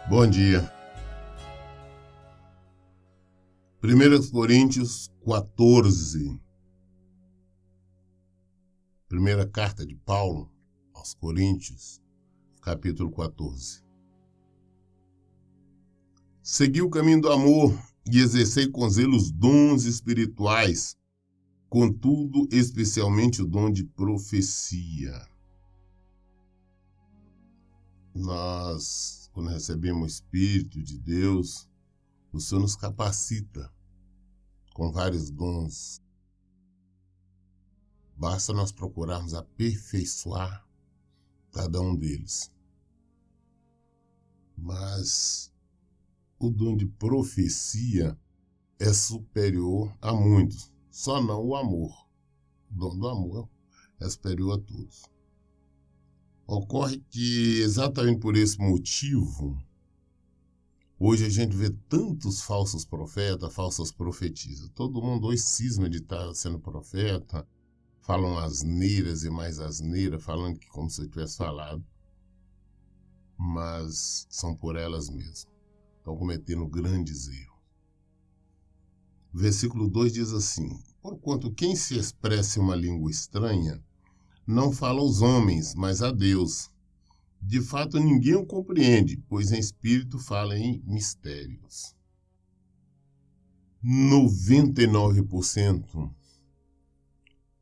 Bom dia. 1 Coríntios 14. Primeira carta de Paulo aos Coríntios, capítulo 14. Segui o caminho do amor e exercei com zelo os dons espirituais, contudo, especialmente o dom de profecia. Nós, quando recebemos o Espírito de Deus, o Senhor nos capacita com vários dons. Basta nós procurarmos aperfeiçoar cada um deles. Mas o dom de profecia é superior a muitos, só não o amor. O dom do amor é superior a todos. Ocorre que, exatamente por esse motivo, hoje a gente vê tantos falsos profetas, falsas profetisas. Todo mundo hoje cisma de estar sendo profeta, falam asneiras e mais asneiras, falando que como se eu tivesse falado, mas são por elas mesmas. Estão cometendo grandes erros. O versículo 2 diz assim: porquanto quem se expressa em uma língua estranha não fala aos homens, mas a Deus. De fato, ninguém o compreende, pois em espírito fala em mistérios. 99%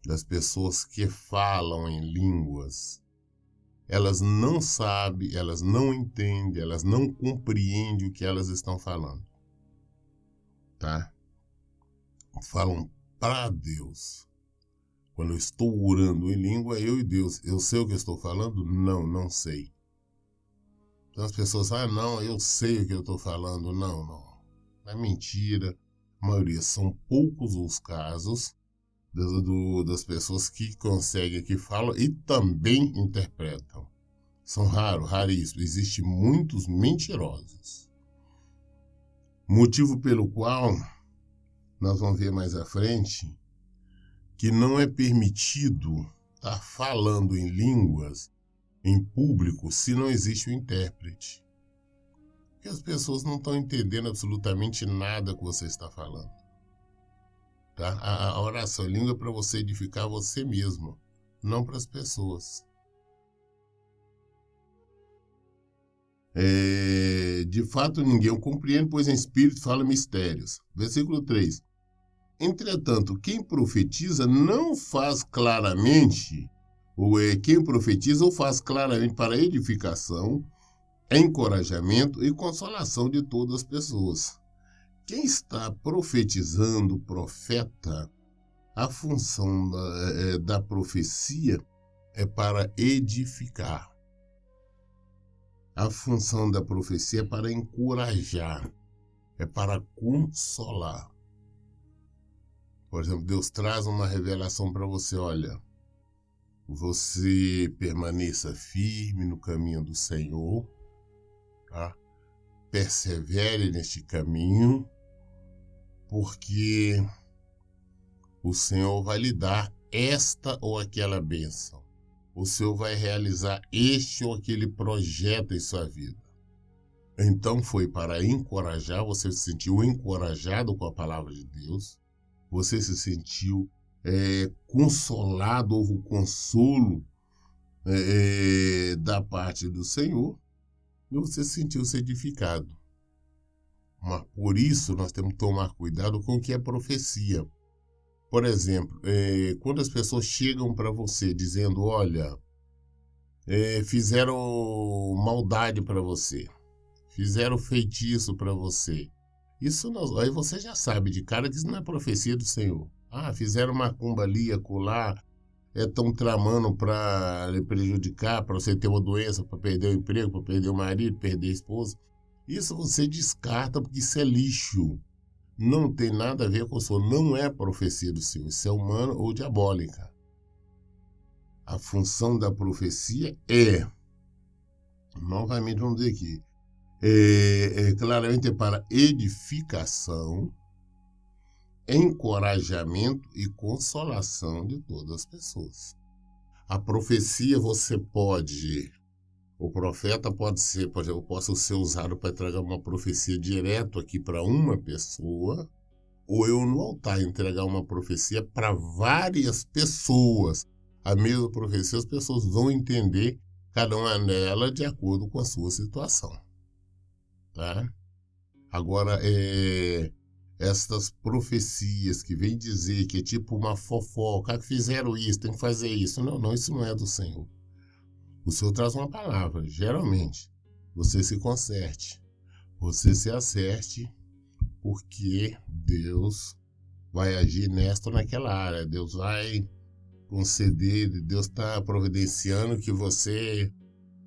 das pessoas que falam em línguas, elas não sabem, elas não entendem, elas não compreendem o que elas estão falando. Tá? Falam para Deus. Quando eu estou orando em língua, eu e Deus. Eu sei o que eu estou falando? Não, não sei. Então as pessoas falam, não, eu sei o que eu estou falando. Não, não. É mentira. A maioria são poucos os casos das pessoas que conseguem, que falam e também interpretam. São raros, raríssimos. Existem muitos mentirosos. Motivo pelo qual nós vamos ver mais à frente que não é permitido estar falando em línguas em público se não existe um intérprete. Porque as pessoas não estão entendendo absolutamente nada que você está falando. Tá? A oração em língua é para você edificar você mesmo, não para as pessoas. De fato, ninguém o compreende, pois em espírito fala mistérios. Versículo 3. Entretanto, quem profetiza não faz claramente, quem profetiza ou faz claramente para edificação, encorajamento e consolação de todas as pessoas. Quem está profetizando, profeta, a função da profecia é para edificar. A função da profecia é para encorajar, é para consolar. Por exemplo, Deus traz uma revelação para você, olha, você permaneça firme no caminho do Senhor, tá? Persevere neste caminho, porque o Senhor vai lhe dar esta ou aquela bênção. O Senhor vai realizar este ou aquele projeto em sua vida. Então foi para encorajar, você se sentiu encorajado com a palavra de Deus, você se sentiu consolado, houve o consolo da parte do Senhor, e você sentiu-se edificado. Mas por isso nós temos que tomar cuidado com o que é profecia. Por exemplo, quando as pessoas chegam para você dizendo, olha, fizeram maldade para você, fizeram feitiço para você, isso não, aí você já sabe de cara que isso não é profecia do Senhor. Ah, fizeram macumba ali, acolá, estão tramando para lhe prejudicar, para você ter uma doença, para perder o emprego, para perder o marido, perder a esposa. Isso você descarta porque isso é lixo. Não tem nada a ver com o Senhor, não é profecia do Senhor, isso é humana ou diabólica. A função da profecia novamente vamos dizer aqui, claramente é para edificação, encorajamento e consolação de todas as pessoas. A profecia o profeta pode ser, por exemplo, posso ser usado para entregar uma profecia direto aqui para uma pessoa, ou eu no altar entregar uma profecia para várias pessoas. A mesma profecia, as pessoas vão entender cada uma dela de acordo com a sua situação. Tá? Agora, essas profecias que vêm dizer que é tipo uma fofoca, que fizeram isso, tem que fazer isso. Não, isso não é do Senhor. O Senhor traz uma palavra, geralmente. Você se conserte, você se acerte, porque Deus vai agir nesta ou naquela área. Deus vai conceder, Deus está providenciando que você,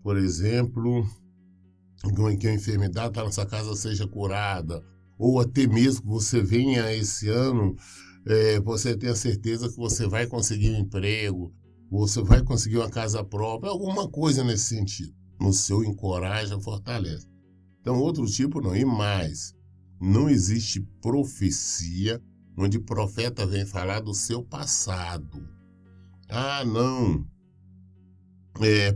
por exemplo, que a enfermidade está na sua casa seja curada, ou até mesmo que você venha esse ano, você tenha certeza que você vai conseguir um emprego, você vai conseguir uma casa própria, alguma coisa nesse sentido. No seu encoraja, fortalece. Então, outro tipo não. E mais, não existe profecia onde o profeta vem falar do seu passado. Ah, não.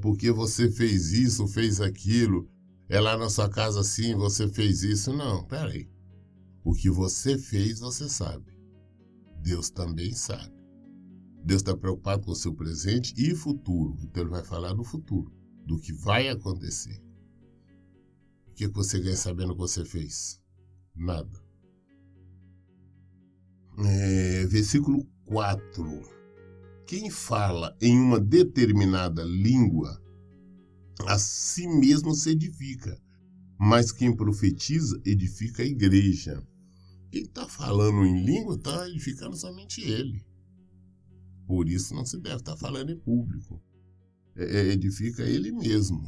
Porque você fez isso, fez aquilo. É lá na sua casa assim, você fez isso. Não, peraí. O que você fez, você sabe. Deus também sabe. Deus está preocupado com o seu presente e futuro. Então ele vai falar do futuro, do que vai acontecer. O que você ganha sabendo o que você fez? Nada. Versículo 4. Quem fala em uma determinada língua, a si mesmo se edifica, mas quem profetiza edifica a igreja. Quem está falando em língua está edificando somente ele. Por isso não se deve estar falando em público. Edifica ele mesmo.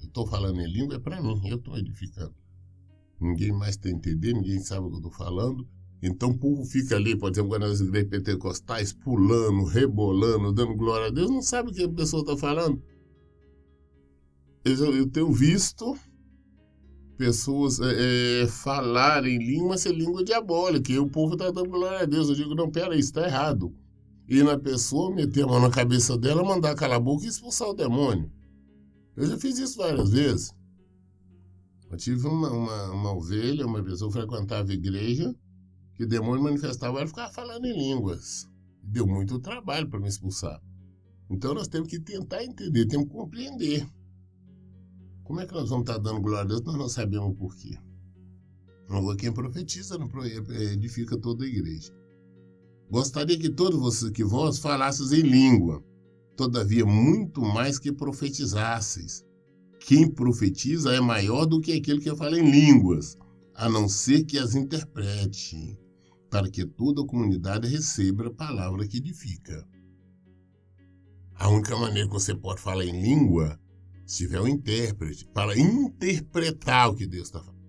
Eu estou falando em língua, é para mim, eu estou edificando. Ninguém mais está entendendo, ninguém sabe o que eu estou falando. Então o povo fica ali, por exemplo, nas igrejas pentecostais, pulando, rebolando, dando glória a Deus, não sabe o que a pessoa está falando. Eu tenho visto pessoas falarem em língua, mas é língua diabólica, e o povo está dando glória a Deus. Eu digo, não, peraí, isso está errado. E na pessoa, meter a mão na cabeça dela, mandar calar a boca e expulsar o demônio. Eu já fiz isso várias vezes. Eu tive uma ovelha, uma pessoa frequentava a igreja, que o demônio manifestava, ela ficava falando em línguas. Deu muito trabalho para me expulsar. Então nós temos que tentar entender, temos que compreender. Como é que nós vamos estar dando glória a Deus, nós não sabemos o porquê. Agora quem profetiza não edifica toda a igreja. Gostaria que todos vós falasseis em língua, todavia muito mais que profetizasseis. Quem profetiza é maior do que aquele que fala em línguas, a não ser que as interprete, para que toda a comunidade receba a palavra que edifica. A única maneira que você pode falar em língua, se tiver um intérprete, para interpretar o que Deus está falando.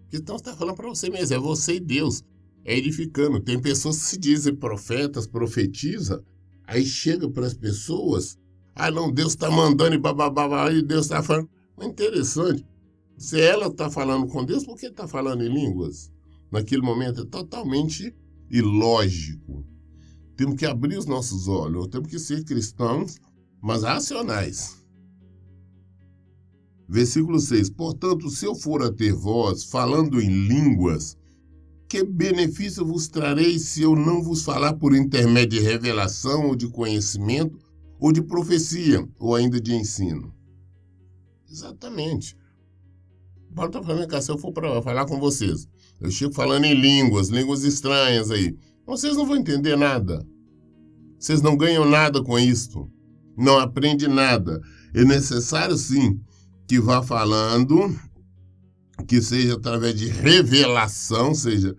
Porque então você está falando para você mesmo, é você e Deus. É edificando. Tem pessoas que se dizem profetas, profetiza, aí chega para as pessoas, não, Deus está mandando e bababá, e Deus está falando. É interessante. Se ela está falando com Deus, por que está falando em línguas? Naquele momento é totalmente ilógico. Temos que abrir os nossos olhos, temos que ser cristãos, mas racionais. Versículo 6. Portanto, se eu for a ter vós, falando em línguas, que benefício vos trarei se eu não vos falar por intermédio de revelação ou de conhecimento, ou de profecia, ou ainda de ensino? Exatamente. Paulo está falando que se eu for para falar com vocês, eu chego falando em línguas estranhas aí, vocês não vão entender nada. Vocês não ganham nada com isso. Não aprendem nada. É necessário, sim, que vá falando, que seja através de revelação, seja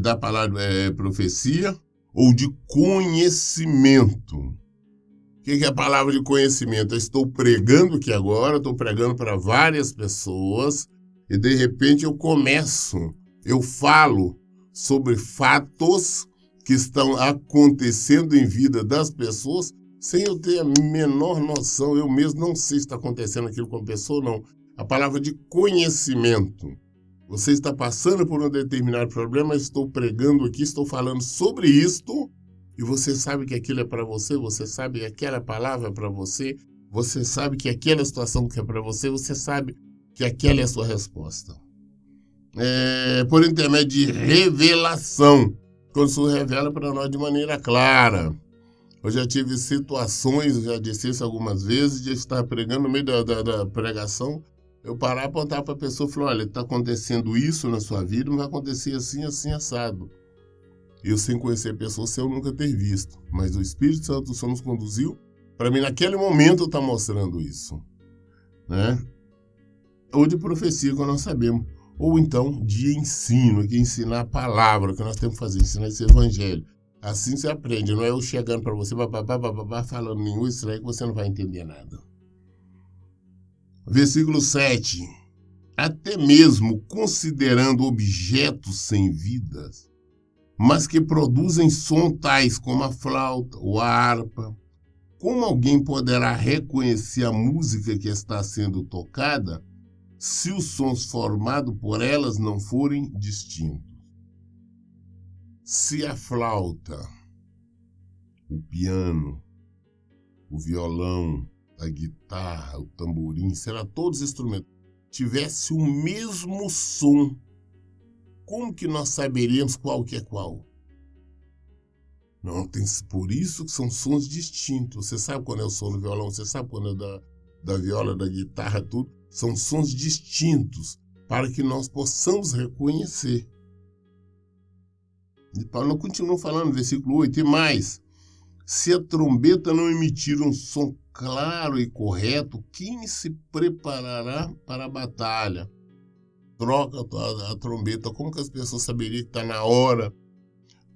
da palavra profecia, ou de conhecimento. O que é a palavra de conhecimento? Eu estou pregando aqui agora, estou pregando para várias pessoas, e de repente eu falo sobre fatos que estão acontecendo em vida das pessoas, sem eu ter a menor noção, eu mesmo não sei se está acontecendo aquilo com a pessoa ou não. A palavra de conhecimento. Você está passando por um determinado problema, estou pregando aqui, estou falando sobre isto, e você sabe que aquilo é para você, você sabe que aquela palavra é para você, você sabe que aquela situação que é para você, você sabe que aquela é a sua resposta. Por intermédio de revelação, quando isso revela para nós de maneira clara. Eu já tive situações, eu já disse isso algumas vezes, de estar pregando no meio da pregação, eu parar, apontar para a pessoa e falar, olha, está acontecendo isso na sua vida, mas vai acontecer assim, assim, assado. Eu, sem conhecer a pessoa, sem eu nunca ter visto. Mas o Espírito Santo do Senhor nos conduziu para mim, naquele momento, estar mostrando isso. Né? Ou de profecia, que nós sabemos. Ou então de ensino, que ensinar a palavra, que nós temos que fazer, ensinar esse evangelho. Assim você aprende, não é eu chegando para você, falando nenhum estranho que você não vai entender nada. Versículo 7. Até mesmo considerando objetos sem vidas, mas que produzem som tais como a flauta ou a harpa, como alguém poderá reconhecer a música que está sendo tocada se os sons formados por elas não forem distintos? Se a flauta, o piano, o violão, a guitarra, o tamborim, será todos os instrumentos, tivesse o mesmo som, como que nós saberíamos qual que é qual? Não, por isso que são sons distintos. Você sabe quando é o som do violão, você sabe quando é da viola, da guitarra, tudo. São sons distintos para que nós possamos reconhecer. E Paulo continua falando no versículo 8, e mais, se a trombeta não emitir um som claro e correto, quem se preparará para a batalha? Troca a trombeta, como que as pessoas saberiam que está na hora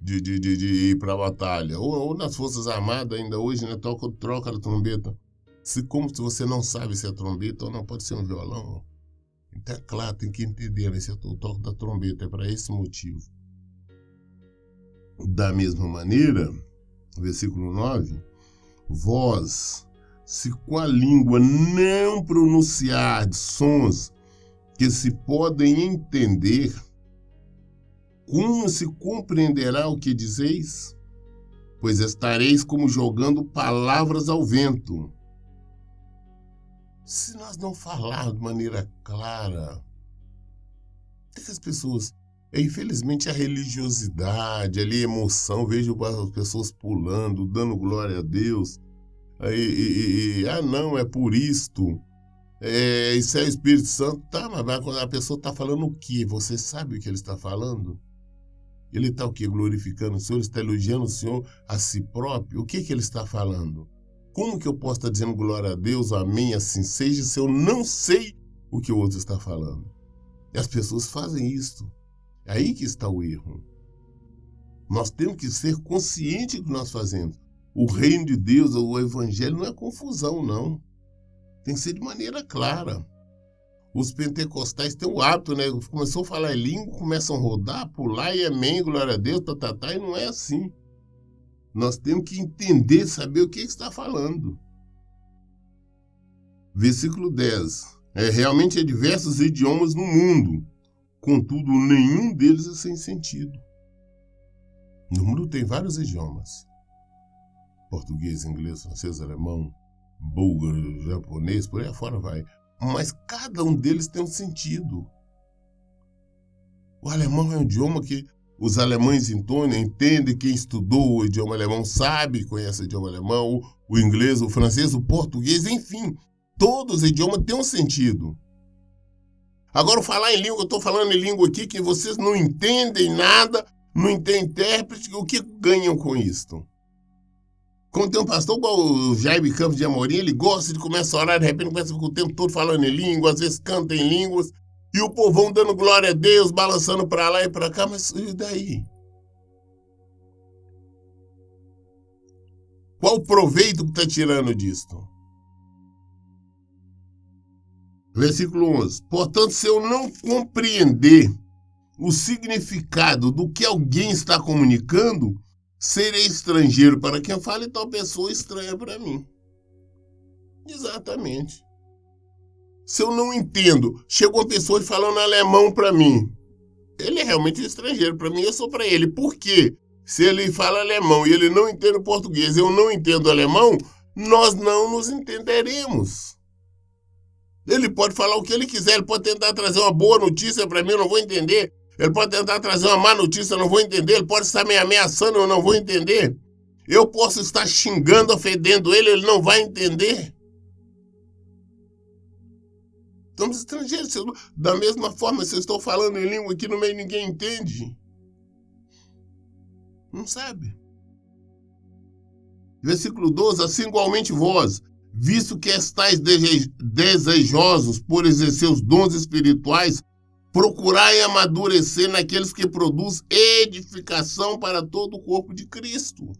de ir para a batalha? Ou nas Forças Armadas, ainda hoje, né, troca a trombeta. Como se você não sabe se é trombeta ou não, pode ser um violão. Então é claro, tem que entender, né, se é o toque da trombeta, é para esse motivo. Da mesma maneira, versículo 9, vós, se com a língua não pronunciar sons que se podem entender, como se compreenderá o que dizeis? Pois estareis como jogando palavras ao vento. Se nós não falarmos de maneira clara, essas pessoas... Infelizmente a religiosidade, ali a emoção, vejo as pessoas pulando, dando glória a Deus. Não, é por isto. Isso é o Espírito Santo. Tá, mas quando a pessoa está falando o quê? Você sabe o que ele está falando? Ele está o quê? Glorificando o Senhor? Ele está elogiando o Senhor a si próprio? O que ele está falando? Como que eu posso estar dizendo glória a Deus, amém, assim seja, se eu não sei o que o outro está falando? E as pessoas fazem isso. É aí que está o erro. Nós temos que ser conscientes do que nós fazemos. O reino de Deus, o evangelho, não é confusão, não. Tem que ser de maneira clara. Os pentecostais têm o hábito, né? Começou a falar em língua, começam a rodar, pular e amém, glória a Deus, e não é assim. Nós temos que entender, saber o que está falando. Versículo 10. Realmente há diversos idiomas no mundo. Contudo, nenhum deles é sem sentido. No mundo tem vários idiomas. Português, inglês, francês, alemão, búlgaro, japonês, por aí afora vai. Mas cada um deles tem um sentido. O alemão é um idioma que os alemães entendem, quem estudou o idioma alemão sabe, conhece o idioma alemão, o inglês, o francês, o português, enfim. Todos os idiomas têm um sentido. Agora, falar em língua, eu estou falando em língua aqui que vocês não entendem nada, não tem intérprete, o que ganham com isto? Como tem um pastor igual o Jaime Campos de Amorim, ele gosta de começar a orar, de repente começa o tempo todo falando em língua, às vezes canta em línguas, e o povão dando glória a Deus, balançando para lá e para cá, mas e daí? Qual o proveito que está tirando disto? Versículo 11. Portanto, se eu não compreender o significado do que alguém está comunicando, serei estrangeiro para quem fala e tal pessoa estranha para mim. Exatamente. Se eu não entendo, chega uma pessoa falando alemão para mim. Ele é realmente estrangeiro para mim, eu sou para ele. Por quê? Se ele fala alemão e ele não entende português, eu não entendo alemão, nós não nos entenderemos. Ele pode falar o que ele quiser, ele pode tentar trazer uma boa notícia para mim, eu não vou entender. Ele pode tentar trazer uma má notícia, eu não vou entender. Ele pode estar me ameaçando, eu não vou entender. Eu posso estar xingando, ofendendo ele, ele não vai entender. Estamos estrangeiros. Da mesma forma, se eu estou falando em língua aqui no meio, ninguém entende. Não sabe. Versículo 12. Assim igualmente vós, visto que estáis desejosos por exercer os dons espirituais, procurai amadurecer naqueles que produzem edificação para todo o corpo de Cristo.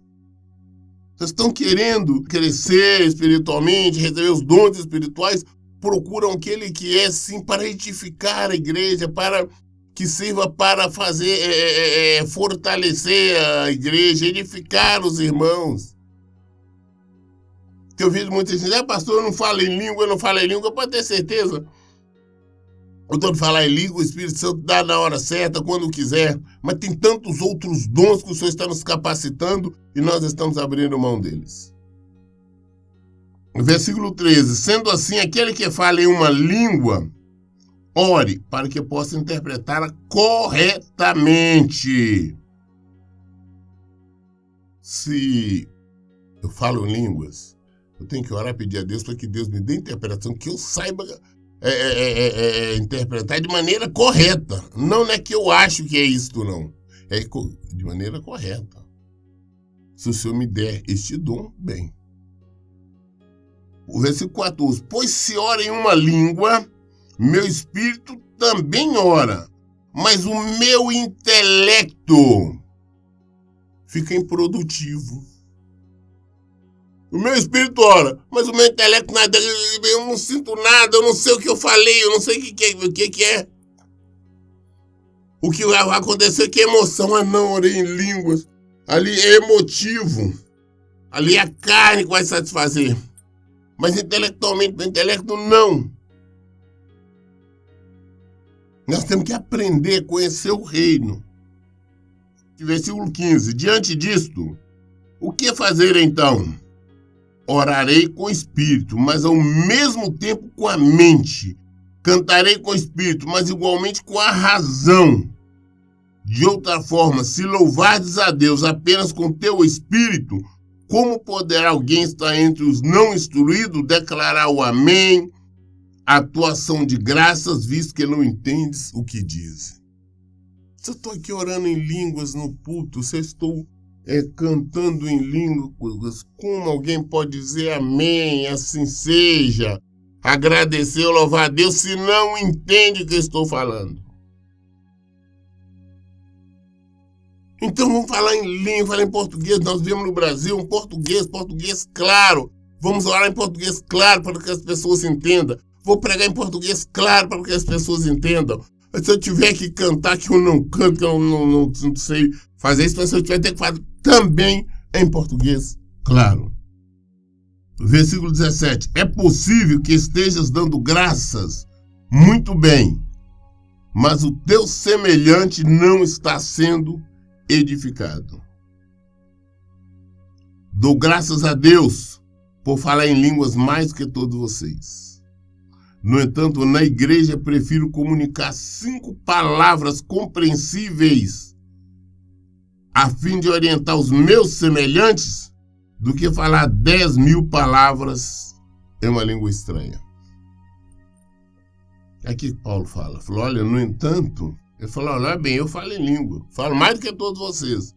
Vocês estão querendo crescer espiritualmente, receber os dons espirituais, procuram aquele que é, sim, para edificar a igreja, para que sirva para fazer, fortalecer a igreja, edificar os irmãos. Que eu vejo muita gente, pastor, eu não falo em língua, pode ter certeza. Eu estou de falar em língua, o Espírito Santo dá na hora certa, quando quiser, mas tem tantos outros dons que o Senhor está nos capacitando e nós estamos abrindo mão deles. Versículo 13. Sendo assim, aquele que fala em uma língua, ore para que possa interpretá-la corretamente. Se eu falo em línguas, eu tenho que orar e pedir a Deus para que Deus me dê interpretação, que eu saiba interpretar de maneira correta. Não é que eu acho que é isto, não. É de maneira correta. Se o Senhor me der este dom, bem. O versículo 14. Pois se ora em uma língua, meu espírito também ora, mas o meu intelecto fica improdutivo. O meu espírito ora, mas o meu intelecto nada, eu não sinto nada, eu não sei o que eu falei, eu não sei o que é. O que vai acontecer é que emoção, não, orei em línguas. Ali é emotivo. Ali é a carne que vai satisfazer. Mas intelectualmente, o intelecto não. Nós temos que aprender a conhecer o reino. Versículo 15. Diante disto, o que fazer então? Orarei com o espírito, mas ao mesmo tempo com a mente. Cantarei com o espírito, mas igualmente com a razão. De outra forma, se louvardes a Deus apenas com teu espírito, como poderá alguém estar entre os não instruídos, declarar o amém, a tua ação de graças, visto que não entendes o que diz? Se eu estou aqui orando em línguas no púlpito, se eu estou cantando em línguas, como alguém pode dizer amém, assim seja, agradecer ou louvar a Deus, se não entende o que eu estou falando? Então vamos falar em língua, falar em português. Nós vivemos no Brasil um português claro. Vamos orar em português claro para que as pessoas entendam. Vou pregar em português claro para que as pessoas entendam. Se eu tiver que cantar, que eu não canto, que eu não sei fazer isso, mas se eu tiver que fazer também em português claro. Versículo 17. É possível que estejas dando graças muito bem, mas o teu semelhante não está sendo edificado. Dou graças a Deus por falar em línguas mais que todos vocês. No entanto, na igreja prefiro comunicar 5 palavras compreensíveis a fim de orientar os meus semelhantes do que falar 10.000 palavras em uma língua estranha. Aqui Paulo falou, olha, no entanto, ele falou, olha bem, eu falo em língua, falo mais do que todos vocês.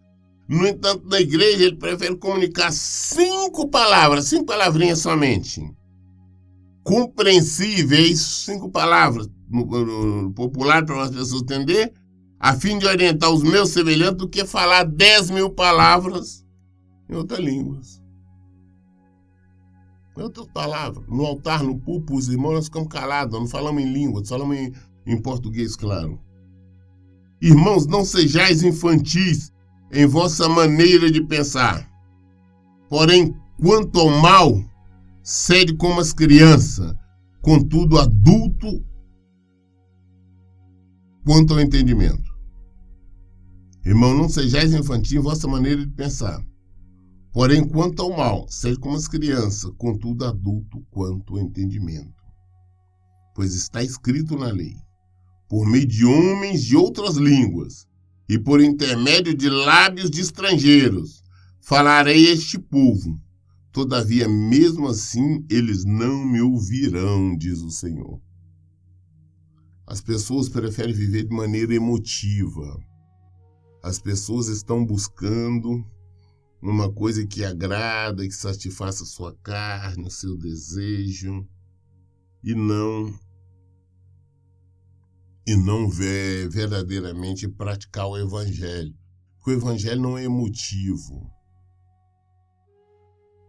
No entanto, na igreja, ele prefere comunicar 5 palavras, 5 palavrinhas somente. Compreensíveis, 5 palavras, no popular, para as pessoas entenderem, a fim de orientar os meus semelhantes, do que falar 10.000 palavras em outras línguas. Em outras palavras, no altar, no púlpito, os irmãos, nós ficamos calados, não falamos em língua, falamos em português, claro. Irmãos, não sejais infantis em vossa maneira de pensar. Porém, quanto ao mal, sede como as crianças, contudo adulto quanto ao entendimento. Irmão, não sejais infantis em vossa maneira de pensar. Porém, quanto ao mal, seja como as crianças, contudo adulto quanto ao entendimento. Pois está escrito na lei, por meio de homens de outras línguas, e por intermédio de lábios de estrangeiros, falarei a este povo. Todavia, mesmo assim, eles não me ouvirão, diz o Senhor. As pessoas preferem viver de maneira emotiva. As pessoas estão buscando uma coisa que agrada, que satisfaça a sua carne, o seu desejo, e não verdadeiramente praticar o Evangelho. Porque o Evangelho não é emotivo.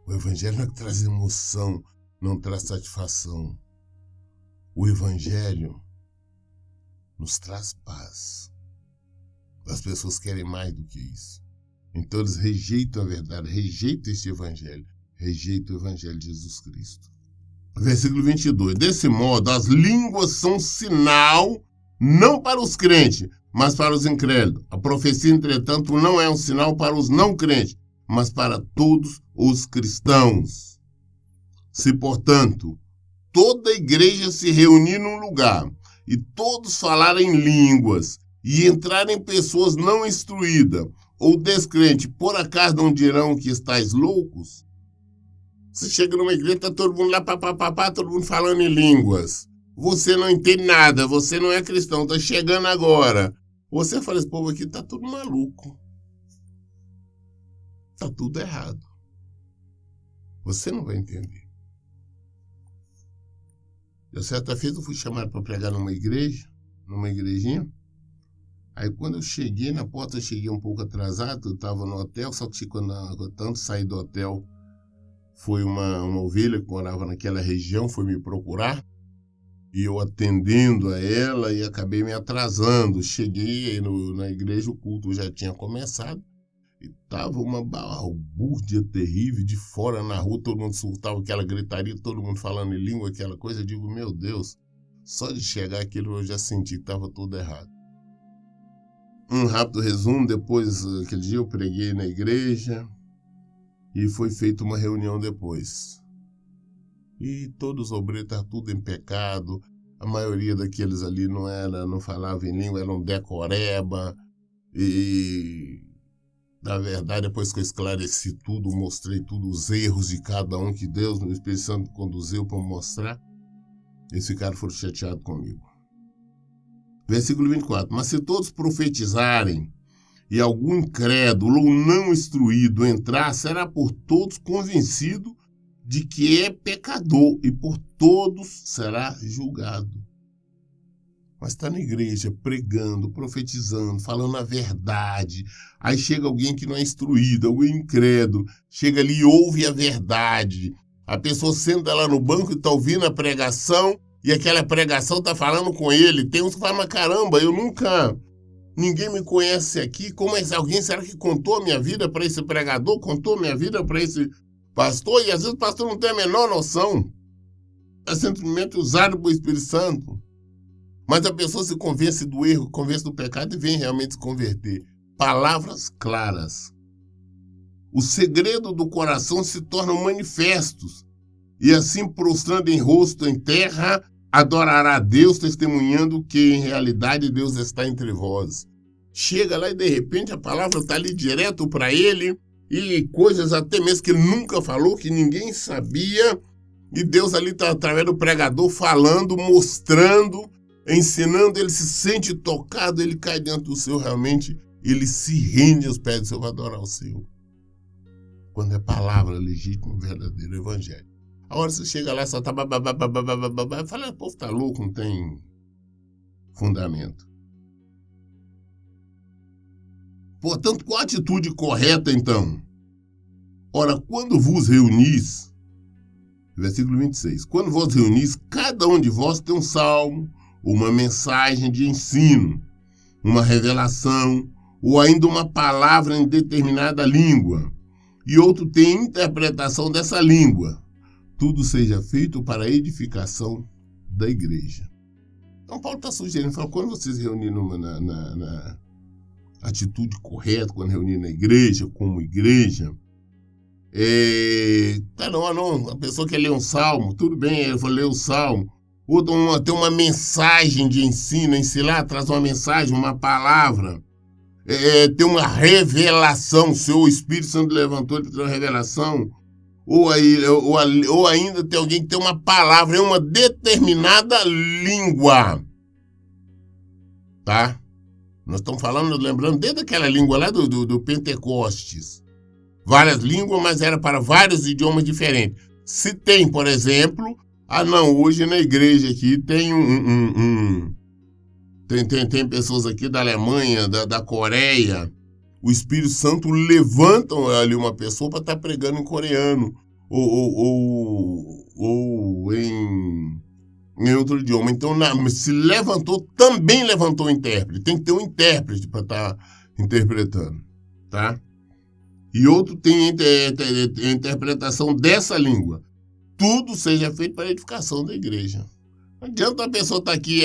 O Evangelho não traz emoção, não traz satisfação. O Evangelho nos traz paz. As pessoas querem mais do que isso. Então eles rejeitam a verdade, rejeitam este Evangelho, rejeitam o Evangelho de Jesus Cristo. Versículo 22. Desse modo, as línguas são sinal não para os crentes, mas para os incrédulos. A profecia, entretanto, não é um sinal para os não crentes, mas para todos os cristãos. Se, portanto, toda a igreja se reunir num lugar e todos falarem línguas e entrarem pessoas não instruídas ou descrentes, por acaso não dirão que estáis loucos? Você chega numa igreja, está todo mundo lá, papapá, todo mundo falando em línguas. Você não entende nada, você não é cristão, está chegando agora. Você fala, esse povo aqui está tudo maluco. Está tudo errado. Você não vai entender. Eu, certa vez, eu fui chamado para pregar numa igrejinha. Aí quando eu cheguei na porta, eu cheguei um pouco atrasado, eu estava no hotel, só que quando eu tanto saí do hotel, foi uma ovelha que morava naquela região, foi me procurar, e eu atendendo a ela e acabei me atrasando. Cheguei na igreja, o culto já tinha começado, e estava uma balbúrdia terrível de fora na rua, todo mundo surtava aquela gritaria, todo mundo falando em língua, aquela coisa. Eu digo, meu Deus, só de chegar aquilo eu já senti que estava tudo errado. Um rápido resumo, depois, aquele dia eu preguei na igreja e foi feita uma reunião depois. E todos os obreiros estavam tudo em pecado, a maioria daqueles ali não falava em língua, eram decoreba, e na verdade, depois que eu esclareci tudo, mostrei tudo, os erros de cada um que Deus, no Espírito Santo, conduziu para mostrar, esse cara foram chateados comigo. Versículo 24. Mas se todos profetizarem e algum incrédulo ou não instruído entrar, será por todos convencido de que é pecador e por todos será julgado. Mas está na igreja pregando, profetizando, falando a verdade. Aí chega alguém que não é instruído, alguém incrédulo, chega ali e ouve a verdade. A pessoa senta lá no banco e está ouvindo a pregação, e aquela pregação está falando com ele. Tem uns que falam, mas caramba, ninguém me conhece aqui. Como é que alguém, será que contou a minha vida para esse pregador? Contou a minha vida para esse pastor? E às vezes o pastor não tem a menor noção. É simplesmente usado pelo Espírito Santo. Mas a pessoa se convence do erro, convence do pecado e vem realmente se converter. Palavras claras. O segredo do coração se tornam manifestos. E assim, prostrando em rosto em terra, adorará a Deus, testemunhando que, em realidade, Deus está entre vós. Chega lá e, de repente, a palavra está ali direto para ele, e coisas até mesmo que ele nunca falou, que ninguém sabia, e Deus ali está, através do pregador, falando, mostrando, ensinando, ele se sente tocado, ele cai dentro do Senhor, realmente, ele se rende aos pés do Senhor para adorar o Senhor. Quando é palavra legítima, verdadeiro evangelho. A hora você chega lá, só tá fala, o povo tá louco, não tem fundamento. Portanto, qual a atitude correta, então? Ora, quando vos reunis, versículo 26, quando vos reunis, cada um de vós tem um salmo, uma mensagem de ensino, uma revelação, ou ainda uma palavra em determinada língua, e outro tem interpretação dessa língua. Tudo seja feito para a edificação da igreja. Então, Paulo está sugerindo, fala, quando vocês reunirem na atitude correta, quando reunirem na igreja, como igreja, a pessoa quer ler um salmo, tudo bem, eu vou ler o salmo. Outra tem uma mensagem de ensino, ensinar, traz uma mensagem, uma palavra. Tem uma revelação, o seu Espírito Santo levantou para ter uma revelação. Ou ainda tem alguém que tem uma palavra em uma determinada língua. Tá? Nós estamos falando, lembrando, desde aquela língua lá do Pentecostes. Várias línguas, mas era para vários idiomas diferentes. Se tem, por exemplo, hoje na igreja aqui tem tem pessoas aqui da Alemanha, da Coreia. O Espírito Santo levanta ali uma pessoa para estar pregando em coreano ou em outro idioma. Então, se levantou, também levantou o intérprete. Tem que ter um intérprete para estar interpretando, tá? E outro tem a interpretação dessa língua. Tudo seja feito para a edificação da igreja. Não adianta a pessoa estar aqui,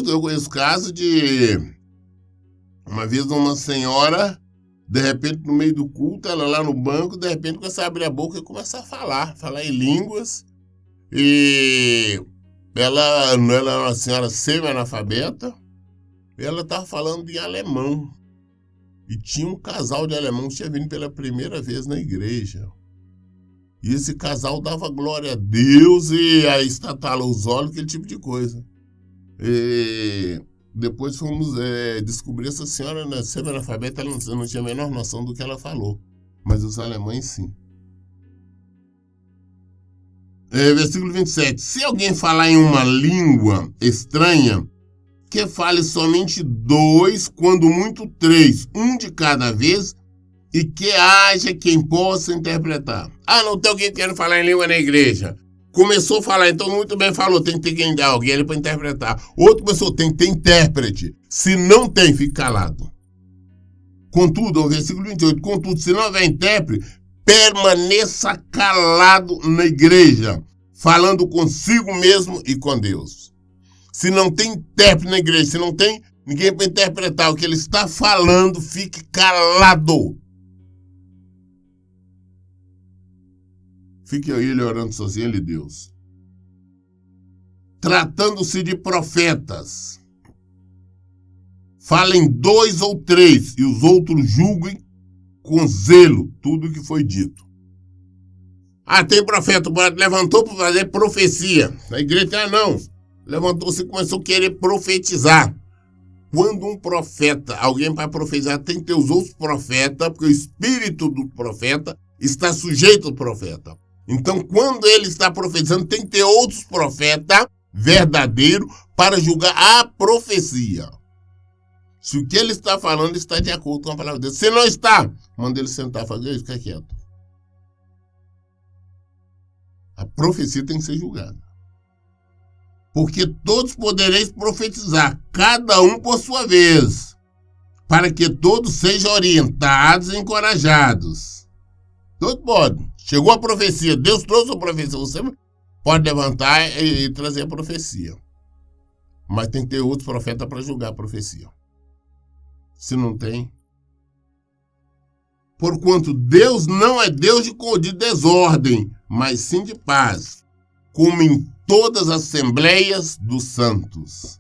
eu conheço caso de uma vez uma senhora, de repente no meio do culto, ela lá no banco, de repente começa a abrir a boca e começa a falar em línguas. E ela era uma senhora semi-analfabeta, e ela estava falando em alemão. E tinha um casal de alemão que tinha vindo pela primeira vez na igreja. E esse casal dava glória a Deus e aí estatalou os olhos, aquele tipo de coisa. E depois fomos descobrir essa senhora, né, semi-analfabeta, ela não tinha a menor noção do que ela falou. Mas os alemães, sim. Versículo 27. Se alguém falar em uma língua estranha, que fale somente 2, quando muito 3, um de cada vez, e que haja quem possa interpretar. Não tem alguém querendo falar em língua na igreja. Começou a falar, então muito bem falou, tem que ter alguém ali para interpretar. Outro começou, tem que ter intérprete. Se não tem, fique calado. Contudo, o versículo 28, contudo, se não houver intérprete, permaneça calado na igreja, falando consigo mesmo e com Deus. Se não tem intérprete na igreja, se não tem ninguém para interpretar o que ele está falando, fique calado. Fique aí ele orando sozinho, ele Deus. Tratando-se de profetas, falem 2 ou 3, e os outros julguem com zelo tudo o que foi dito. Tem profeta, levantou para fazer profecia. A igreja, levantou-se e começou a querer profetizar. Quando um profeta, alguém para profetizar, tem que ter os outros profetas, porque o espírito do profeta está sujeito ao profeta. Então, quando ele está profetizando, tem que ter outros profetas verdadeiros para julgar a profecia. Se o que ele está falando está de acordo com a palavra de Deus. Se não está, manda ele sentar e fazer isso, fica quieto. A profecia tem que ser julgada. Porque todos podereis profetizar, cada um por sua vez, para que todos sejam orientados e encorajados. Todos podem. Chegou a profecia, Deus trouxe a profecia, você pode levantar e trazer a profecia. Mas tem que ter outros profetas para julgar a profecia. Se não tem. Porquanto Deus não é Deus de desordem, mas sim de paz, como em todas as assembleias dos santos.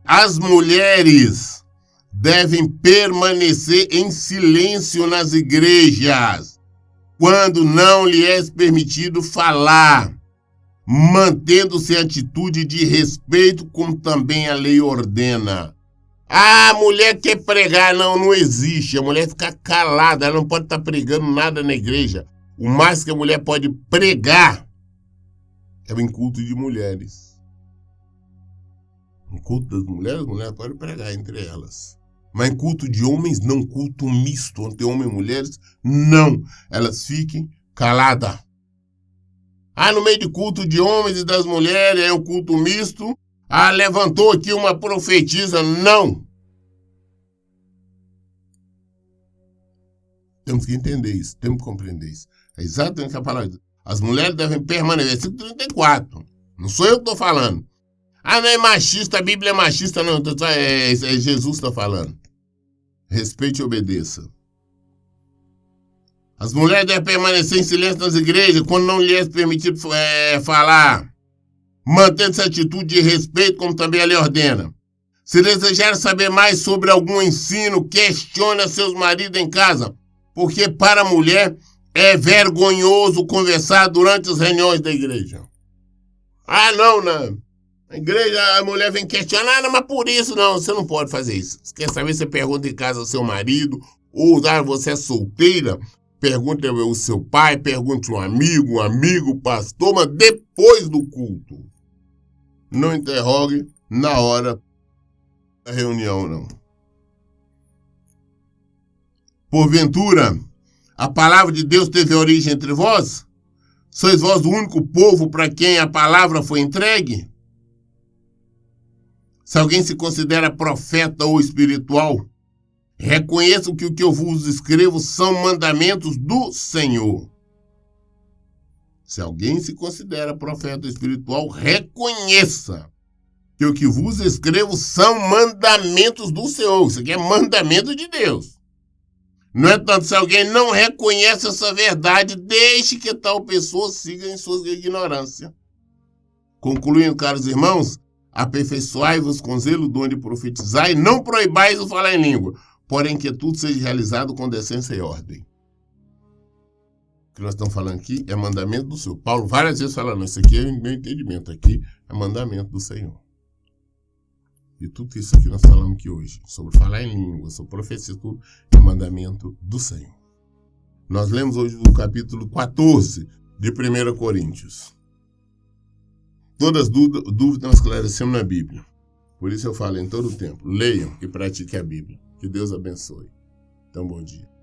As mulheres devem permanecer em silêncio nas igrejas, quando não lhe é permitido falar, mantendo-se em atitude de respeito, como também a lei ordena. A mulher quer pregar, não existe. A mulher fica calada, ela não pode estar pregando nada na igreja. O mais que a mulher pode pregar é em culto de mulheres. Em culto das mulheres, as mulheres podem pregar entre elas. Mas em culto de homens, não. Culto misto, onde tem homens e mulheres, não. Elas fiquem caladas. No meio de culto de homens e das mulheres, é um culto misto. Levantou aqui uma profetisa, não. Temos que entender isso, temos que compreender isso. É exatamente o que a palavra diz. As mulheres devem permanecer. Versículo 34. Não sou eu que estou falando. Ah, não é machista, a Bíblia é machista, não. É Jesus que está falando. Respeite e obedeça. As mulheres devem permanecer em silêncio nas igrejas quando não lhes é permitido falar. Mantendo essa atitude de respeito, como também a lei ordena. Se desejar saber mais sobre algum ensino, questione a seus maridos em casa, porque para a mulher é vergonhoso conversar durante as reuniões da igreja. Ah, não. Na igreja a mulher vem questionar, não, mas por isso não, você não pode fazer isso. Você quer saber, você pergunta em casa ao seu marido, ou você é solteira, pergunte ao seu pai, pergunte a um amigo, pastor, mas depois do culto. Não interrogue na hora da reunião, não. Porventura, a palavra de Deus teve origem entre vós? Sois vós o único povo para quem a palavra foi entregue? Se alguém se considera profeta ou espiritual, reconheça que o que eu vos escrevo são mandamentos do Senhor. Se alguém se considera profeta ou espiritual, reconheça que o que vos escrevo são mandamentos do Senhor. Isso aqui é mandamento de Deus. No entanto, se alguém não reconhece essa verdade, deixe que tal pessoa siga em sua ignorância. Concluindo, caros irmãos, aperfeiçoai-vos com zelo, dom de profetizar, e não proibais o falar em língua, porém que tudo seja realizado com decência e ordem. O que nós estamos falando aqui é mandamento do Senhor. Paulo várias vezes fala, não, isso aqui é meu entendimento, aqui é mandamento do Senhor. E tudo isso que nós falamos aqui hoje, sobre falar em língua, sobre profecia, tudo é mandamento do Senhor. Nós lemos hoje o capítulo 14 de 1 Coríntios. Todas as dúvidas nós esclarecemos na Bíblia. Por isso eu falo em todo o tempo, leiam e pratiquem a Bíblia. Que Deus abençoe. Então, bom dia.